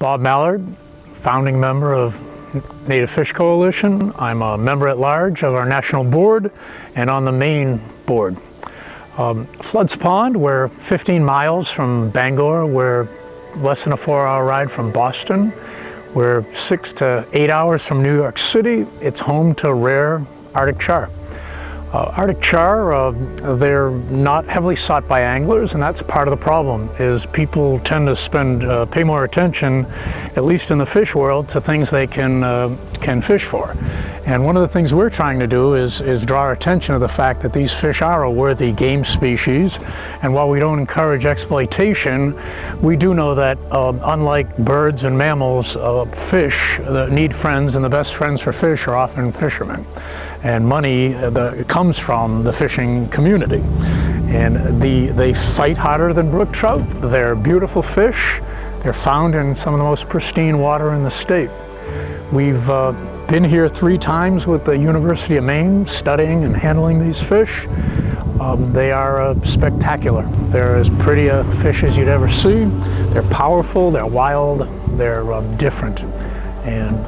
Bob Mallard, founding member of Native Fish Coalition. I'm a member at large of our national board and on the Maine board. Floods Pond, we're 15 miles from Bangor. We're less than a 4-hour ride from Boston. We're 6 to 8 hours from New York City. It's home to rare Arctic char. Arctic char, they're not heavily sought by anglers, and that's part of the problem, is people tend to pay more attention, at least in the fish world, to things they can fish for. And one of the things we're trying to do is draw our attention to the fact that these fish are a worthy game species, and while we don't encourage exploitation, we do know that unlike birds and mammals, fish need friends, and the best friends for fish are often fishermen. And money comes from the fishing community. And they fight harder than brook trout. They're beautiful fish. They're found in some of the most pristine water in the state. We've been here 3 times with the University of Maine studying and handling these fish. They are spectacular. They're as pretty a fish as you'd ever see. They're powerful, they're wild, they're different. And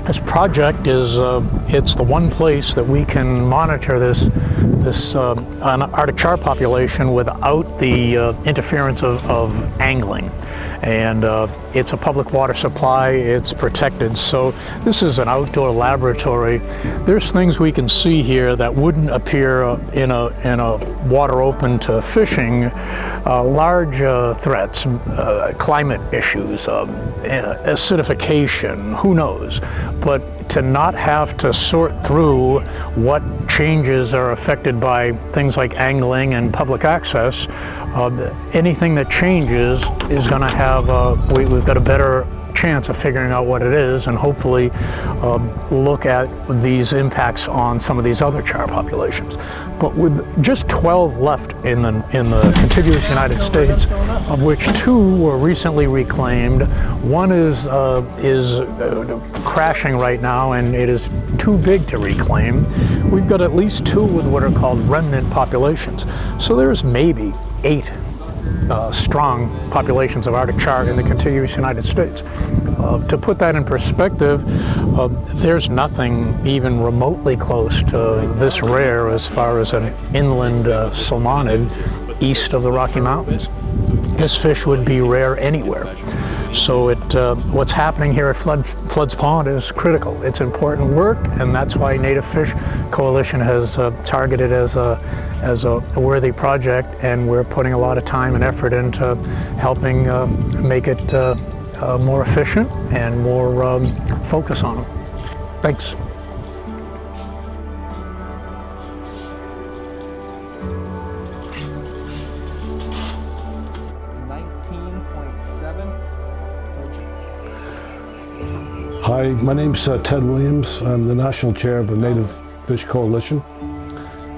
this project is, it's the one place that we can monitor this Arctic char population without the interference of angling. And it's a public water supply, it's protected. So this is an outdoor laboratory. There's things we can see here that wouldn't appear in a water open to fishing. Large threats, climate issues, acidification, who knows? But to not have to sort through what changes are affected by things like angling and public access, anything that changes is going to have, we've got a better chance of figuring out what it is, and hopefully look at these impacts on some of these other char populations. But with just 12 left in the contiguous United States, of which 2 were recently reclaimed, one is crashing right now, and it is too big to reclaim. We've got at least 2 with what are called remnant populations. So there's maybe 8 strong populations of Arctic char in the contiguous United States. To put that in perspective, there's nothing even remotely close to this rare as far as an inland salmonid east of the Rocky Mountains. This fish would be rare anywhere. So what's happening here at Floods Pond is critical. It's important work, and that's why Native Fish Coalition has targeted as a worthy project, and we're putting a lot of time and effort into helping make it more efficient and more focus on them. Thanks. Hi, my name's Ted Williams. I'm the National Chair of the Native Fish Coalition,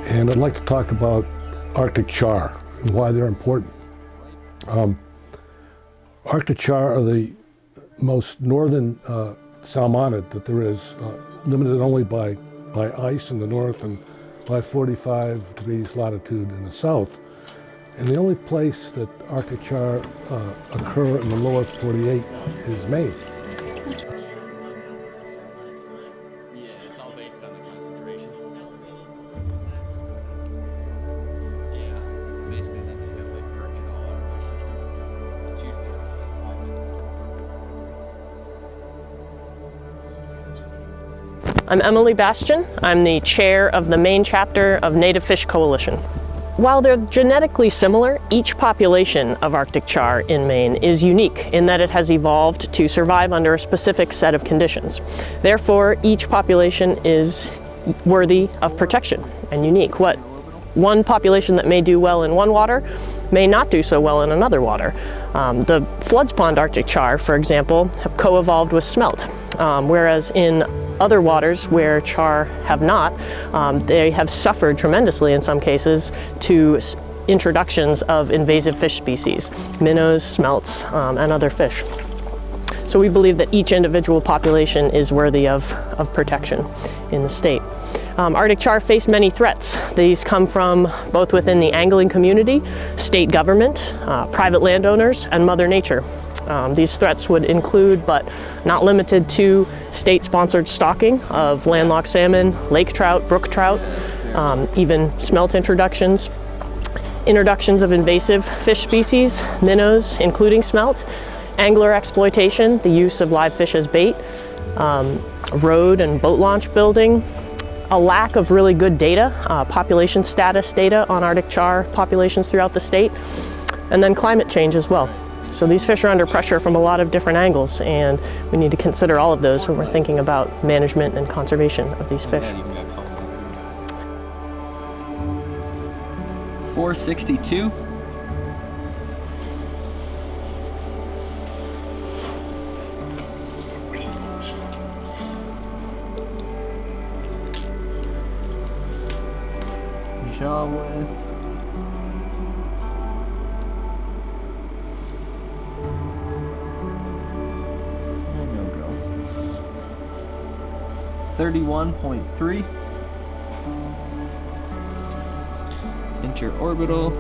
and I'd like to talk about Arctic char and why they're important. Arctic char are the most northern salmonid that there is, limited only by ice in the north and by 45 degrees latitude in the south. And the only place that Arctic char occur in the lower 48 is Maine. I'm Emily Bastian. I'm the chair of the Maine chapter of Native Fish Coalition. While they're genetically similar, each population of Arctic char in Maine is unique in that it has evolved to survive under a specific set of conditions. Therefore, each population is worthy of protection and unique. What one population that may do well in one water may not do so well in another water. The Floods Pond Arctic char, for example, have co-evolved with smelt, whereas in other waters where char have not, they have suffered tremendously in some cases to introductions of invasive fish species, minnows, smelts, and other fish. So we believe that each individual population is worthy of protection in the state. Arctic char face many threats. These come from both within the angling community, state government, private landowners, and Mother Nature. These threats would include, but not limited to, state-sponsored stocking of landlocked salmon, lake trout, brook trout, even smelt introductions of invasive fish species, minnows, including smelt, angler exploitation, the use of live fish as bait, road and boat launch building, a lack of really good data, population status data on Arctic char populations throughout the state, and then climate change as well. So these fish are under pressure from a lot of different angles, and we need to consider all of those when we're thinking about management and conservation of these fish. 462. Jaw width. And go. 31.3. Interorbital.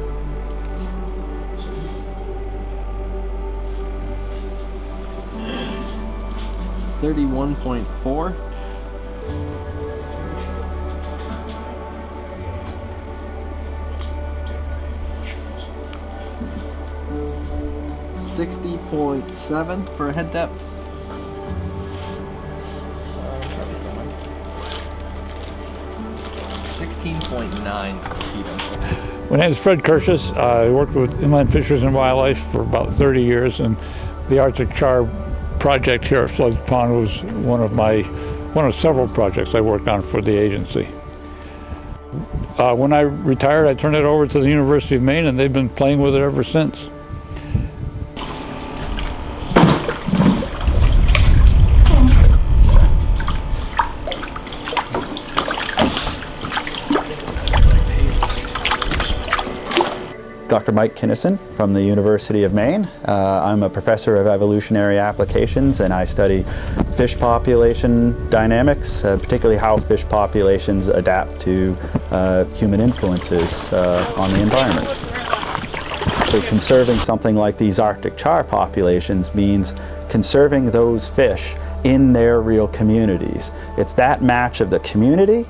31.4. .7 for a head depth. .9 even. My name is Fred Kirschus. I worked with inland fisheries and wildlife for about 30 years, and the Arctic char project here at Floods Pond was one of several projects I worked on for the agency. When I retired, I turned it over to the University of Maine, and they've been playing with it ever since. Dr. Mike Kinnison from the University of Maine. I'm a professor of evolutionary applications, and I study fish population dynamics, particularly how fish populations adapt to human influences on the environment. So conserving something like these Arctic char populations means conserving those fish in their real communities. It's that match of the community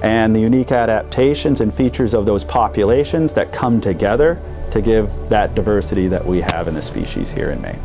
and the unique adaptations and features of those populations that come together to give that diversity that we have in the species here in Maine.